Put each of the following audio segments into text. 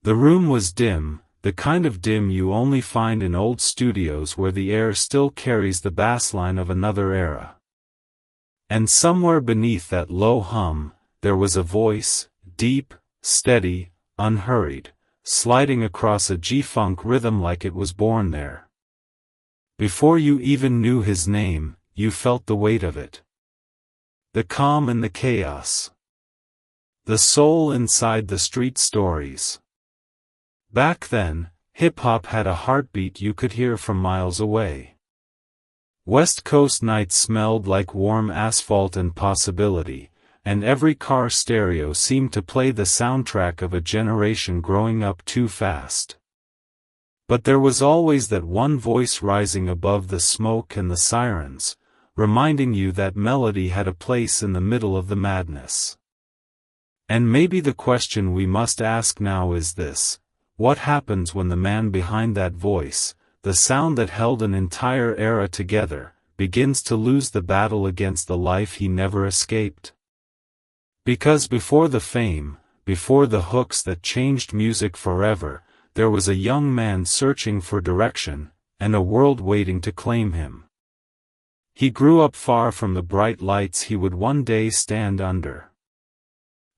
The room was dim, the kind of dim you only find in old studios where the air still carries the bassline of another era. And somewhere beneath that low hum, there was a voice, deep, steady, unhurried, sliding across a G-funk rhythm like it was born there. Before you even knew his name, you felt the weight of it. The calm in the chaos. The soul inside the street stories. Back then, hip-hop had a heartbeat you could hear from miles away. West Coast nights smelled like warm asphalt and possibility, and every car stereo seemed to play the soundtrack of a generation growing up too fast. But there was always that one voice rising above the smoke and the sirens, reminding you that melody had a place in the middle of the madness. And maybe the question we must ask now is this: what happens when the man behind that voice, the sound that held an entire era together, begins to lose the battle against the life he never escaped? Because before the fame, before the hooks that changed music forever, there was a young man searching for direction, and a world waiting to claim him. He grew up far from the bright lights he would one day stand under.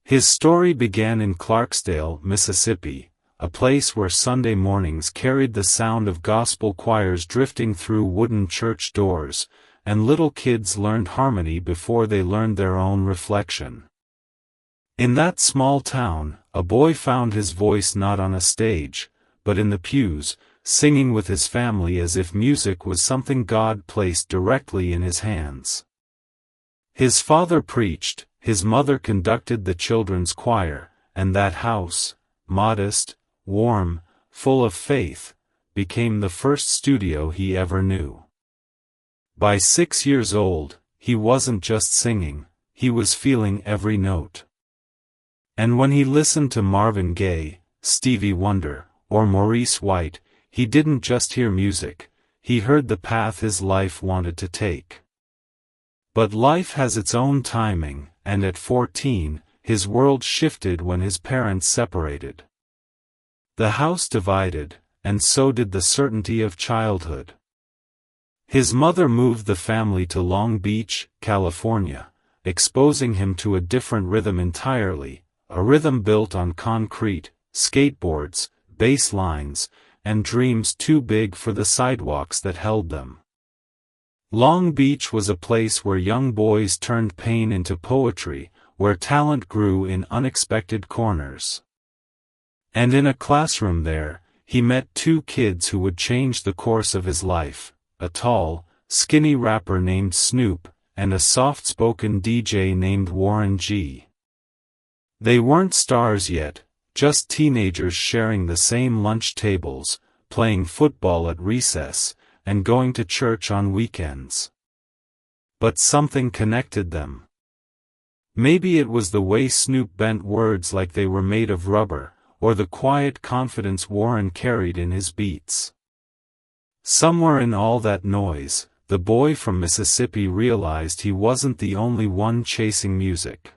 His story began in Clarksdale, Mississippi, a place where Sunday mornings carried the sound of gospel choirs drifting through wooden church doors, and little kids learned harmony before they learned their own reflection. In that small town, a boy found his voice not on a stage, but in the pews, singing with his family as if music was something God placed directly in his hands. His father preached, his mother conducted the children's choir, and that house, modest, warm, full of faith, became the first studio he ever knew. By 6 years old, he wasn't just singing, he was feeling every note. And when he listened to Marvin Gaye, Stevie Wonder, or Maurice White, he didn't just hear music, he heard the path his life wanted to take. But life has its own timing, and at 14, his world shifted when his parents separated. The house divided, and so did the certainty of childhood. His mother moved the family to Long Beach, California, exposing him to a different rhythm entirely, a rhythm built on concrete, skateboards, bass lines, and dreams too big for the sidewalks that held them. Long Beach was a place where young boys turned pain into poetry, where talent grew in unexpected corners. And in a classroom there, he met two kids who would change the course of his life, a tall, skinny rapper named Snoop, and a soft-spoken DJ named Warren G. They weren't stars yet, just teenagers sharing the same lunch tables, playing football at recess, and going to church on weekends. But something connected them. Maybe it was the way Snoop bent words like they were made of rubber, or the quiet confidence Warren carried in his beats. Somewhere in all that noise, the boy from Mississippi realized he wasn't the only one chasing music.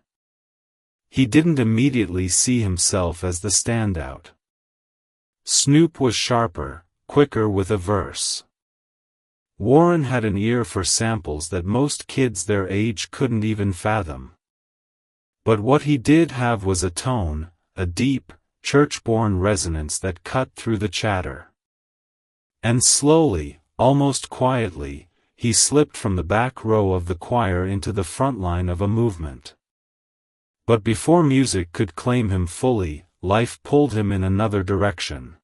He didn't immediately see himself as the standout. Snoop was sharper, quicker with a verse. Warren had an ear for samples that most kids their age couldn't even fathom. But what he did have was a tone, a deep, church-born resonance that cut through the chatter. And slowly, almost quietly, he slipped from the back row of the choir into the front line of a movement. But before music could claim him fully, life pulled him in another direction.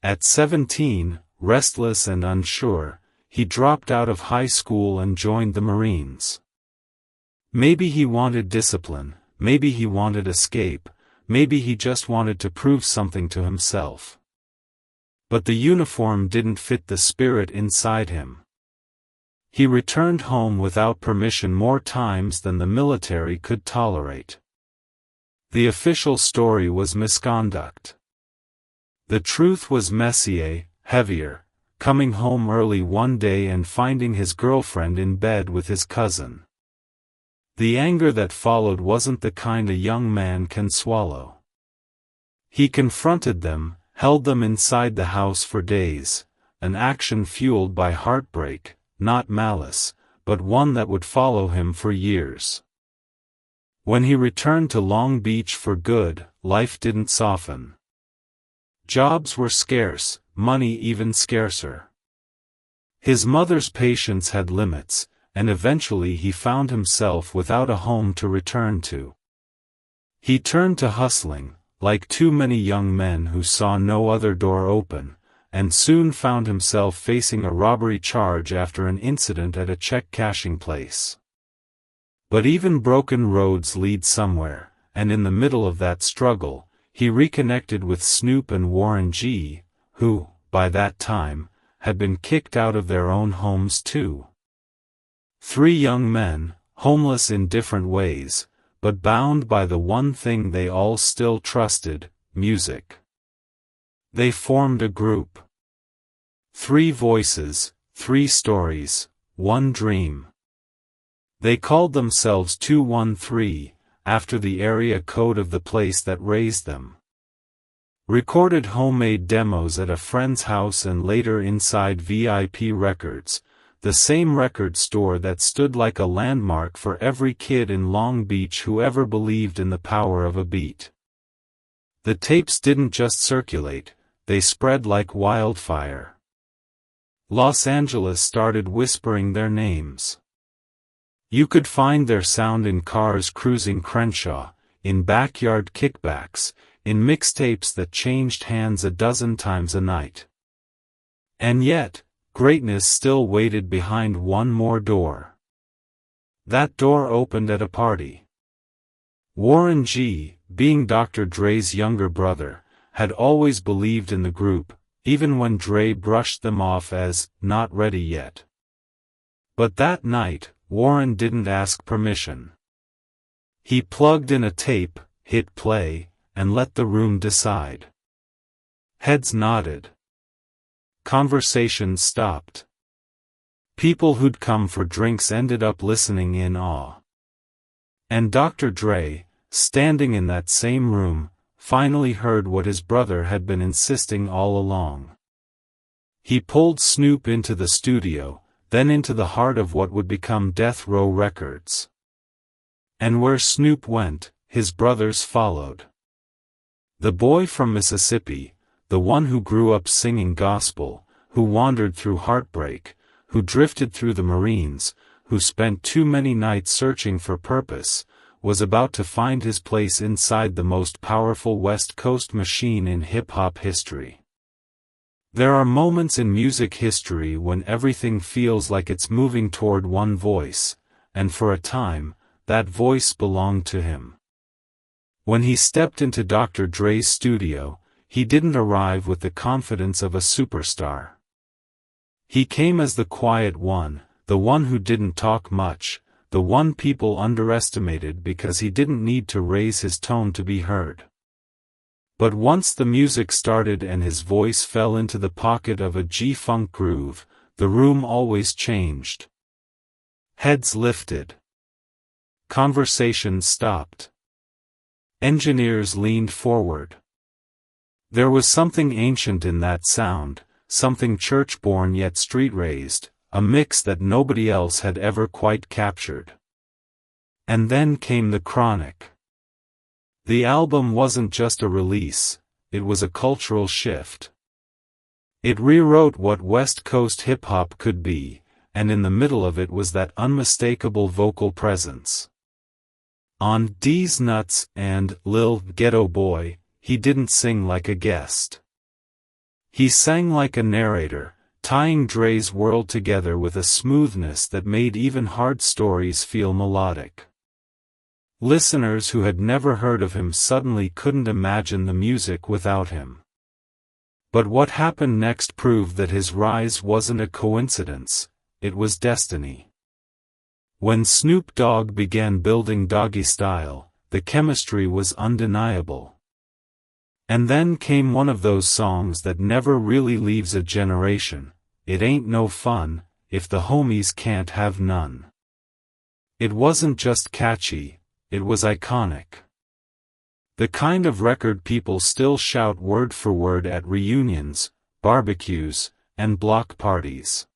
At 17, restless and unsure, he dropped out of high school and joined the Marines. Maybe he wanted discipline, maybe he wanted escape, maybe he just wanted to prove something to himself. But the uniform didn't fit the spirit inside him. He returned home without permission more times than the military could tolerate. The official story was misconduct. The truth was messier, heavier, coming home early one day and finding his girlfriend in bed with his cousin. The anger that followed wasn't the kind a young man can swallow. He confronted them, held them inside the house for days, an action fueled by heartbreak, not malice, but one that would follow him for years. When he returned to Long Beach for good, life didn't soften. Jobs were scarce, money even scarcer. His mother's patience had limits, and eventually he found himself without a home to return to. He turned to hustling, like too many young men who saw no other door open, and soon found himself facing a robbery charge after an incident at a check-cashing place. But even broken roads lead somewhere, and in the middle of that struggle, he reconnected with Snoop and Warren G., who, by that time, had been kicked out of their own homes too. 3 young men, homeless in different ways, but bound by the one thing they all still trusted, music. They formed a group. 3 voices, 3 stories, 1 dream. They called themselves 213, after the area code of the place that raised them. Recorded homemade demos at a friend's house and later inside VIP Records, the same record store that stood like a landmark for every kid in Long Beach who ever believed in the power of a beat. The tapes didn't just circulate, they spread like wildfire. Los Angeles started whispering their names. You could find their sound in cars cruising Crenshaw, in backyard kickbacks, in mixtapes that changed hands a dozen times a night. And yet, greatness still waited behind one more door. That door opened at a party. Warren G., being Dr. Dre's younger brother, had always believed in the group, even when Dre brushed them off as not ready yet. But that night, Warren didn't ask permission. He plugged in a tape, hit play, and let the room decide. Heads nodded. Conversations stopped. People who'd come for drinks ended up listening in awe. And Dr. Dre, standing in that same room, finally heard what his brother had been insisting all along. He pulled Snoop into the studio, then into the heart of what would become Death Row Records. And where Snoop went, his brothers followed. The boy from Mississippi, the one who grew up singing gospel, who wandered through heartbreak, who drifted through the Marines, who spent too many nights searching for purpose, was about to find his place inside the most powerful West Coast machine in hip-hop history. There are moments in music history when everything feels like it's moving toward one voice, and for a time, that voice belonged to him. When he stepped into Dr. Dre's studio, he didn't arrive with the confidence of a superstar. He came as the quiet one, the one who didn't talk much, the one people underestimated because he didn't need to raise his tone to be heard. But once the music started and his voice fell into the pocket of a G-funk groove, the room always changed. Heads lifted. Conversations stopped. Engineers leaned forward. There was something ancient in that sound, something church-born yet street-raised, a mix that nobody else had ever quite captured. And then came the Chronic. The album wasn't just a release, it was a cultural shift. It rewrote what West Coast hip-hop could be, and in the middle of it was that unmistakable vocal presence. On D's Nuts and Lil Ghetto Boy, he didn't sing like a guest. He sang like a narrator, tying Dre's world together with a smoothness that made even hard stories feel melodic. Listeners who had never heard of him suddenly couldn't imagine the music without him. But what happened next proved that his rise wasn't a coincidence, it was destiny. When Snoop Dogg began building Doggystyle, the chemistry was undeniable. And then came one of those songs that never really leaves a generation, It Ain't No Fun, If the Homies Can't Have None. It wasn't just catchy, it was iconic. The kind of record people still shout word for word at reunions, barbecues, and block parties.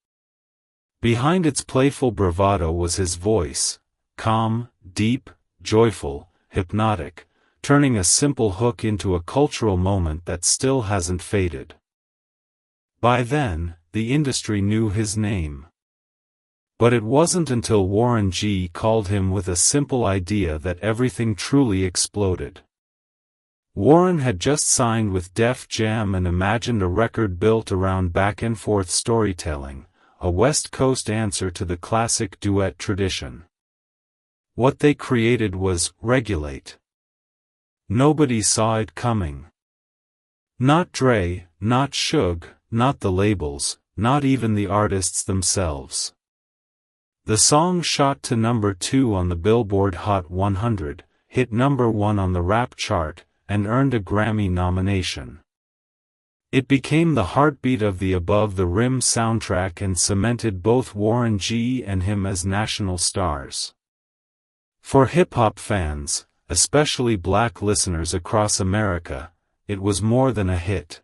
Behind its playful bravado was his voice, calm, deep, joyful, hypnotic, turning a simple hook into a cultural moment that still hasn't faded. By then, the industry knew his name. But it wasn't until Warren G. called him with a simple idea that everything truly exploded. Warren had just signed with Def Jam and imagined a record built around back-and-forth storytelling, a West Coast answer to the classic duet tradition. What they created was Regulate. Nobody saw it coming. Not Dre, not Suge, not the labels, not even the artists themselves. The song shot to number 2 on the Billboard Hot 100, hit number 1 on the rap chart, and earned a Grammy nomination. It became the heartbeat of the Above the Rim soundtrack and cemented both Warren G. and him as national stars. For hip-hop fans, especially black listeners across America, it was more than a hit.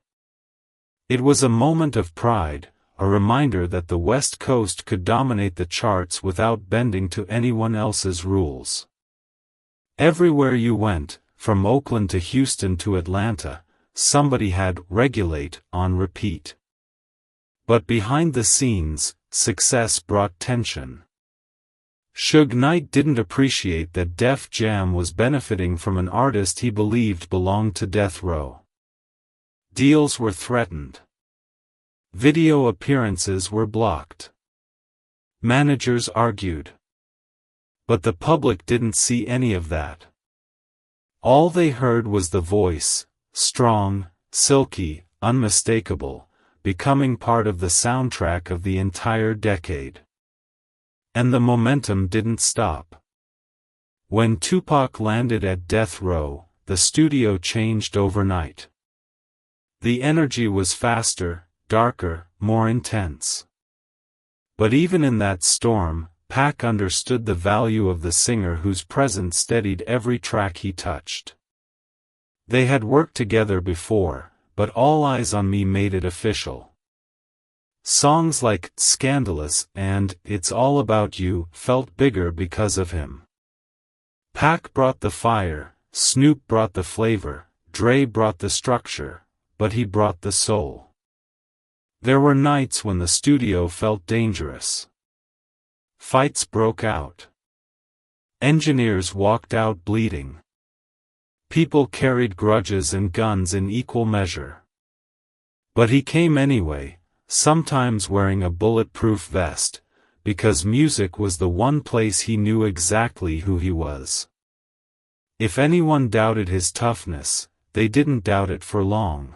It was a moment of pride, a reminder that the West Coast could dominate the charts without bending to anyone else's rules. Everywhere you went, from Oakland to Houston to Atlanta, somebody had Regulate on repeat. But behind the scenes, success brought tension. Suge Knight didn't appreciate that Def Jam was benefiting from an artist he believed belonged to death row. Deals were threatened. Video appearances were blocked. Managers argued. But the public didn't see any of that. All they heard was the voice, strong, silky, unmistakable, becoming part of the soundtrack of the entire decade. And the momentum didn't stop. When Tupac landed at death row, the studio changed overnight. The energy was faster, darker, more intense. But even in that storm, Pac understood the value of the singer whose presence steadied every track he touched. They had worked together before, but All Eyes on Me made it official. Songs like Scandalous and It's All About You felt bigger because of him. Pac brought the fire, Snoop brought the flavor, Dre brought the structure, but he brought the soul. There were nights when the studio felt dangerous. Fights broke out. Engineers walked out bleeding. People carried grudges and guns in equal measure. But he came anyway, sometimes wearing a bulletproof vest, because music was the one place he knew exactly who he was. If anyone doubted his toughness, they didn't doubt it for long.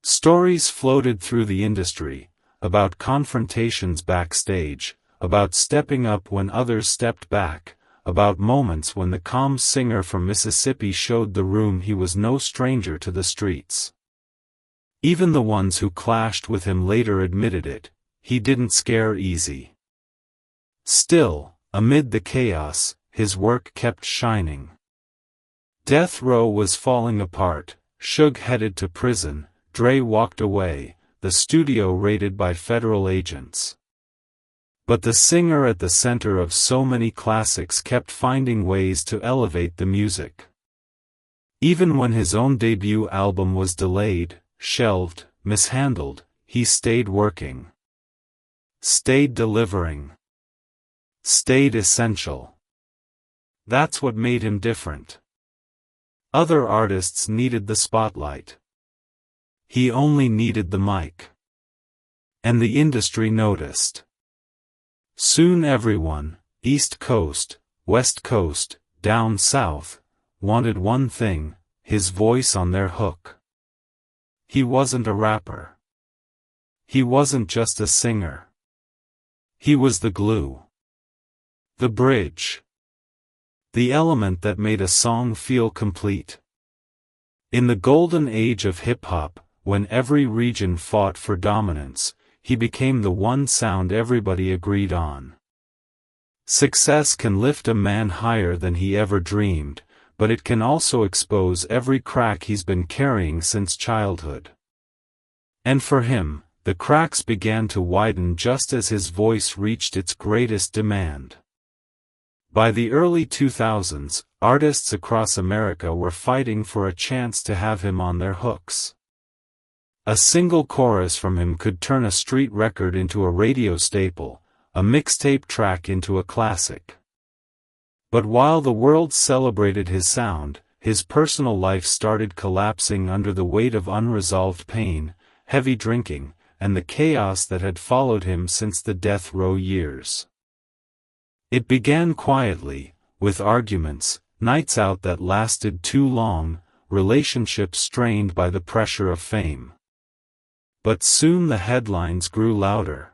Stories floated through the industry, about confrontations backstage, about stepping up when others stepped back, about moments when the calm singer from Mississippi showed the room he was no stranger to the streets. Even the ones who clashed with him later admitted it, he didn't scare easy. Still, amid the chaos, his work kept shining. Death Row was falling apart, Suge headed to prison, Dre walked away, the studio raided by federal agents. But the singer at the center of so many classics kept finding ways to elevate the music. Even when his own debut album was delayed, shelved, mishandled, he stayed working. Stayed delivering. Stayed essential. That's what made him different. Other artists needed the spotlight. He only needed the mic. And the industry noticed. Soon everyone, East Coast, West Coast, down South, wanted one thing, his voice on their hook. He wasn't a rapper. He wasn't just a singer. He was the glue. The bridge. The element that made a song feel complete. In the golden age of hip-hop, when every region fought for dominance, he became the one sound everybody agreed on. Success can lift a man higher than he ever dreamed, but it can also expose every crack he's been carrying since childhood. And for him, the cracks began to widen just as his voice reached its greatest demand. By the early 2000s, artists across America were fighting for a chance to have him on their hooks. A single chorus from him could turn a street record into a radio staple, a mixtape track into a classic. But while the world celebrated his sound, his personal life started collapsing under the weight of unresolved pain, heavy drinking, and the chaos that had followed him since the death row years. It began quietly, with arguments, nights out that lasted too long, relationships strained by the pressure of fame. But soon the headlines grew louder.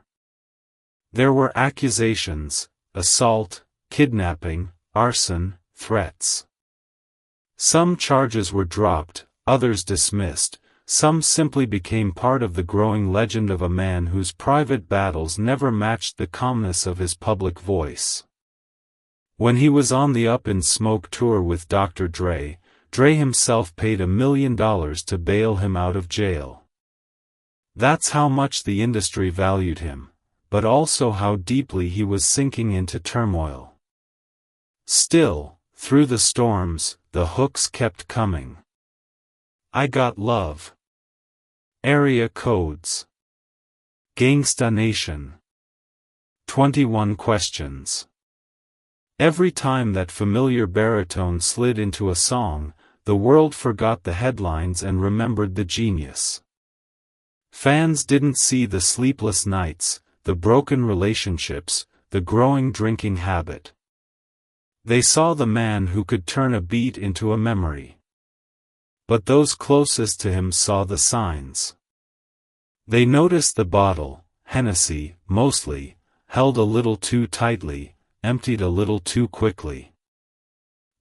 There were accusations, assault, kidnapping, arson, threats. Some charges were dropped, others dismissed, some simply became part of the growing legend of a man whose private battles never matched the calmness of his public voice. When he was on the Up in Smoke tour with Dr. Dre himself paid $1 million to bail him out of jail. That's how much the industry valued him, but also how deeply he was sinking into turmoil. Still, through the storms, the hooks kept coming. I Got Love. Area Codes. Gangsta Nation. 21 Questions. Every time that familiar baritone slid into a song, the world forgot the headlines and remembered the genius. Fans didn't see the sleepless nights, the broken relationships, the growing drinking habit. They saw the man who could turn a beat into a memory. But those closest to him saw the signs. They noticed the bottle, Hennessy, mostly, held a little too tightly, emptied a little too quickly.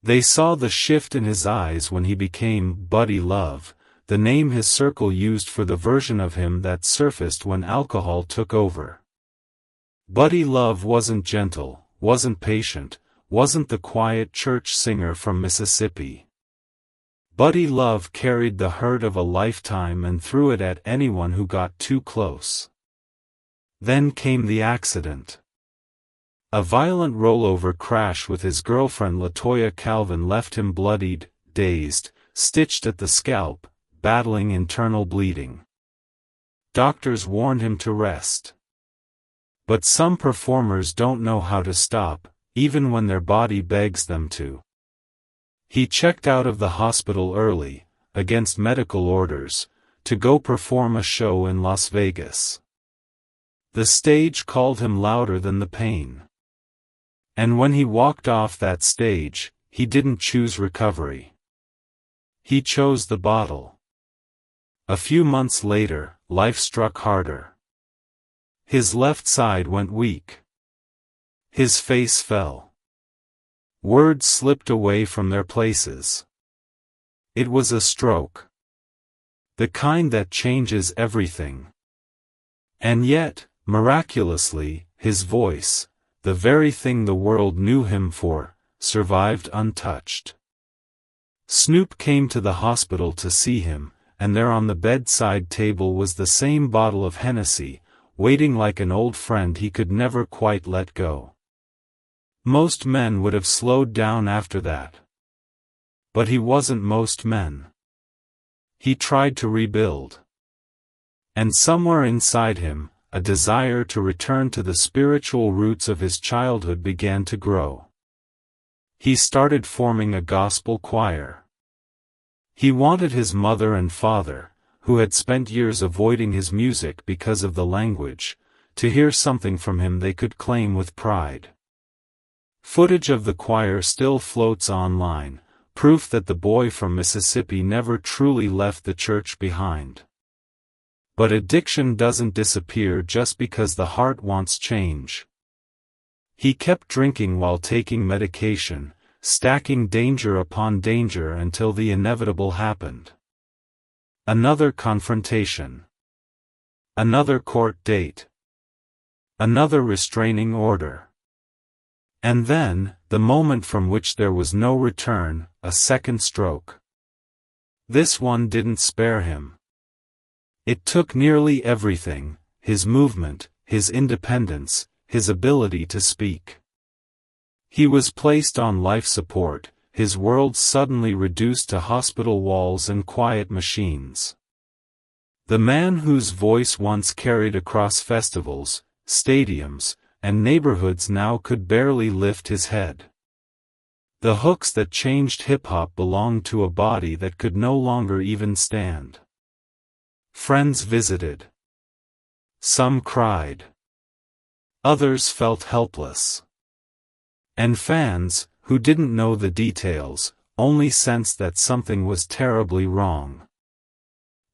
They saw the shift in his eyes when he became Buddy Love, the name his circle used for the version of him that surfaced when alcohol took over. Buddy Love wasn't gentle, wasn't patient, wasn't the quiet church singer from Mississippi. Buddy Love carried the hurt of a lifetime and threw it at anyone who got too close. Then came the accident. A violent rollover crash with his girlfriend LaToya Calvin left him bloodied, dazed, stitched at the scalp, battling internal bleeding. Doctors warned him to rest. But some performers don't know how to stop, even when their body begs them to. He checked out of the hospital early, against medical orders, to go perform a show in Las Vegas. The stage called him louder than the pain. And when he walked off that stage, he didn't choose recovery. He chose the bottle. A few months later, life struck harder. His left side went weak. His face fell. Words slipped away from their places. It was a stroke. The kind that changes everything. And yet, miraculously, his voice, the very thing the world knew him for, survived untouched. Snoop came to the hospital to see him, and there on the bedside table was the same bottle of Hennessy, waiting like an old friend he could never quite let go. Most men would have slowed down after that. But he wasn't most men. He tried to rebuild. And somewhere inside him, a desire to return to the spiritual roots of his childhood began to grow. He started forming a gospel choir. He wanted his mother and father, who had spent years avoiding his music because of the language, to hear something from him they could claim with pride. Footage of the choir still floats online, proof that the boy from Mississippi never truly left the church behind. But addiction doesn't disappear just because the heart wants change. He kept drinking while taking medication, stacking danger upon danger until the inevitable happened. Another confrontation. Another court date. Another restraining order. And then, the moment from which there was no return, a second stroke. This one didn't spare him. It took nearly everything: his movement, his independence, his ability to speak. He was placed on life support, his world suddenly reduced to hospital walls and quiet machines. The man whose voice once carried across festivals, stadiums, and neighborhoods now could barely lift his head. The hooks that changed hip-hop belonged to a body that could no longer even stand. Friends visited. Some cried. Others felt helpless. And fans, who didn't know the details, only sensed that something was terribly wrong.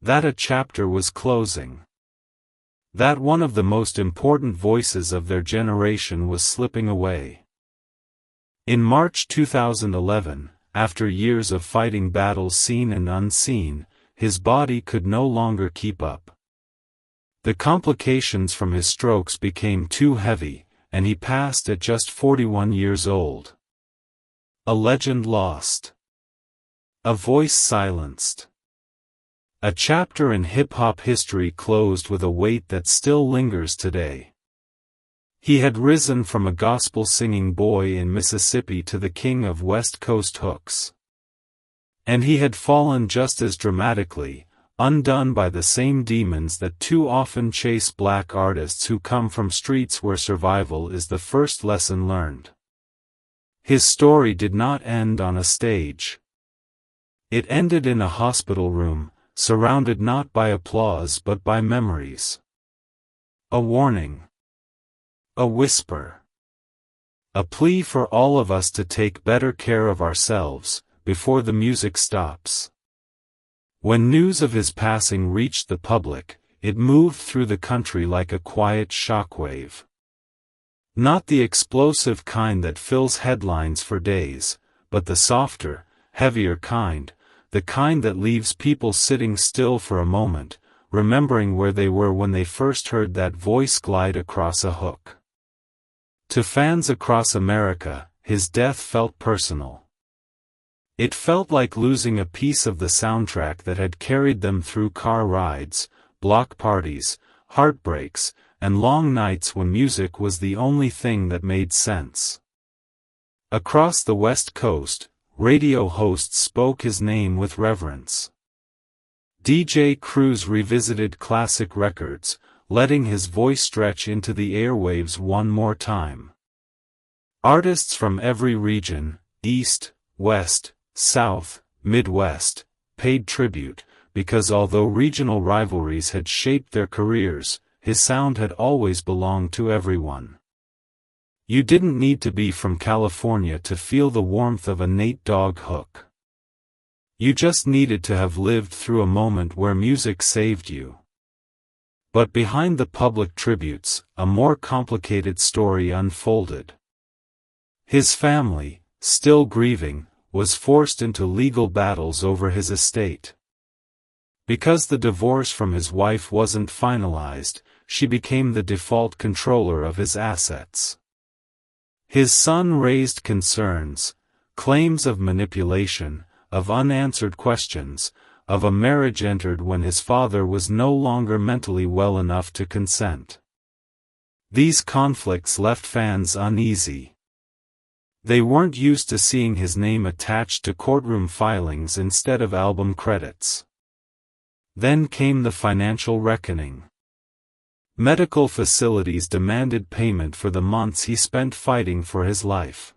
That a chapter was closing. That one of the most important voices of their generation was slipping away. In March 2011, after years of fighting battles seen and unseen, his body could no longer keep up. The complications from his strokes became too heavy, and he passed at just 41 years old. A legend lost. A voice silenced. A chapter in hip-hop history closed with a weight that still lingers today. He had risen from a gospel-singing boy in Mississippi to the king of West Coast hooks. And he had fallen just as dramatically, undone by the same demons that too often chase black artists who come from streets where survival is the first lesson learned. His story did not end on a stage. It ended in a hospital room, surrounded not by applause but by memories. A warning. A whisper. A plea for all of us to take better care of ourselves, before the music stops. When news of his passing reached the public, it moved through the country like a quiet shockwave. Not the explosive kind that fills headlines for days, but the softer, heavier kind, the kind that leaves people sitting still for a moment, remembering where they were when they first heard that voice glide across a hook. To fans across America, his death felt personal. It felt like losing a piece of the soundtrack that had carried them through car rides, block parties, heartbreaks, and long nights when music was the only thing that made sense. Across the West Coast, radio hosts spoke his name with reverence. DJ crews revisited classic records, letting his voice stretch into the airwaves one more time. Artists from every region, East, West, South, Midwest, paid tribute, because although regional rivalries had shaped their careers, his sound had always belonged to everyone. You didn't need to be from California to feel the warmth of a Nate Dogg hook. You just needed to have lived through a moment where music saved you. But behind the public tributes, a more complicated story unfolded. His family, still grieving, was forced into legal battles over his estate. Because the divorce from his wife wasn't finalized, she became the default controller of his assets. His son raised concerns, claims of manipulation, of unanswered questions, of a marriage entered when his father was no longer mentally well enough to consent. These conflicts left fans uneasy. They weren't used to seeing his name attached to courtroom filings instead of album credits. Then came the financial reckoning. Medical facilities demanded payment for the months he spent fighting for his life.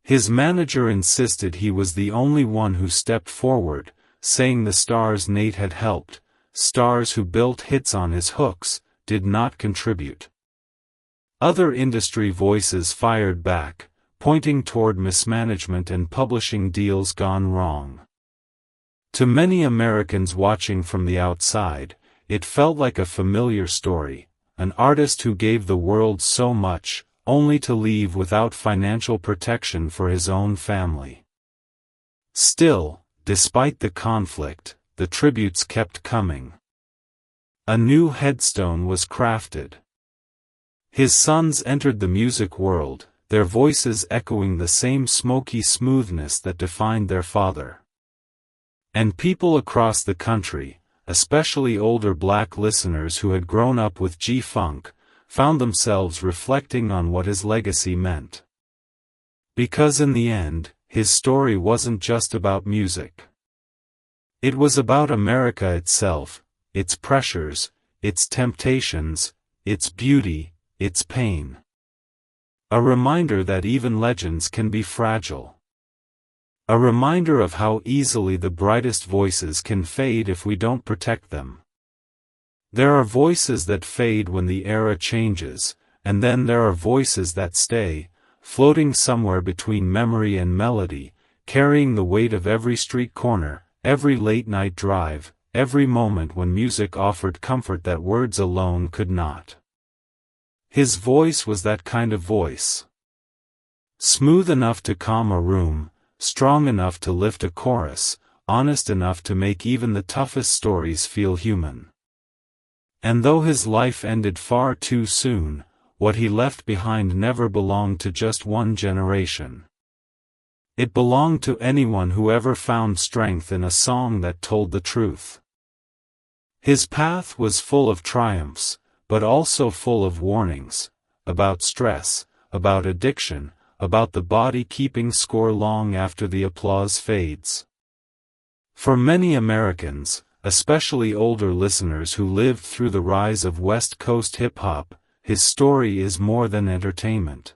His manager insisted he was the only one who stepped forward, saying the stars Nate had helped, stars who built hits on his hooks, did not contribute. Other industry voices fired back, pointing toward mismanagement and publishing deals gone wrong. To many Americans watching from the outside, it felt like a familiar story, an artist who gave the world so much, only to leave without financial protection for his own family. Still, despite the conflict, the tributes kept coming. A new headstone was crafted. His sons entered the music world, their voices echoing the same smoky smoothness that defined their father. And people across the country, especially older black listeners who had grown up with G-Funk, found themselves reflecting on what his legacy meant. Because in the end, his story wasn't just about music. It was about America itself, its pressures, its temptations, its beauty, its pain. A reminder that even legends can be fragile. A reminder of how easily the brightest voices can fade if we don't protect them. There are voices that fade when the era changes, and then there are voices that stay, floating somewhere between memory and melody, carrying the weight of every street corner, every late-night drive, every moment when music offered comfort that words alone could not. His voice was that kind of voice. Smooth enough to calm a room, strong enough to lift a chorus, honest enough to make even the toughest stories feel human. And though his life ended far too soon, what he left behind never belonged to just one generation. It belonged to anyone who ever found strength in a song that told the truth. His path was full of triumphs, but also full of warnings, about stress, about addiction, about the body keeping score long after the applause fades. For many Americans, especially older listeners who lived through the rise of West Coast hip-hop, his story is more than entertainment.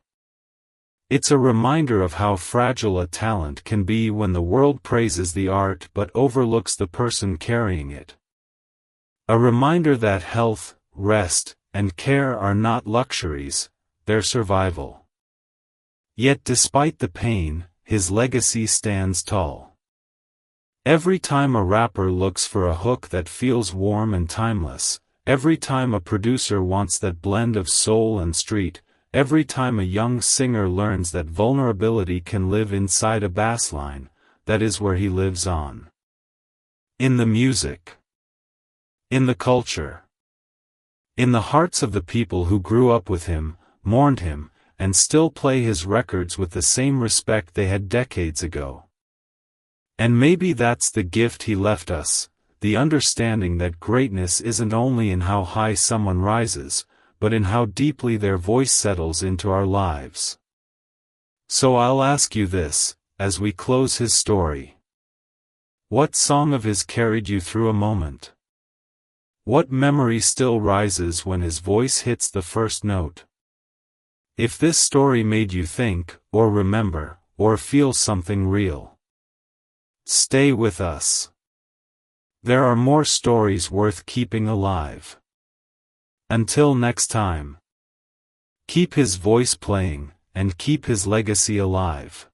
It's a reminder of how fragile a talent can be when the world praises the art but overlooks the person carrying it. A reminder that health, rest, and care are not luxuries, they're survival. Yet despite the pain, his legacy stands tall. Every time a rapper looks for a hook that feels warm and timeless, every time a producer wants that blend of soul and street, every time a young singer learns that vulnerability can live inside a bassline, that is where he lives on. In the music. In the culture. In the hearts of the people who grew up with him, mourned him, and still play his records with the same respect they had decades ago. And maybe that's the gift he left us, the understanding that greatness isn't only in how high someone rises, but in how deeply their voice settles into our lives. So I'll ask you this, as we close his story. What song of his carried you through a moment? What memory still rises when his voice hits the first note? If this story made you think, or remember, or feel something real, stay with us. There are more stories worth keeping alive. Until next time, keep his voice playing, and keep his legacy alive.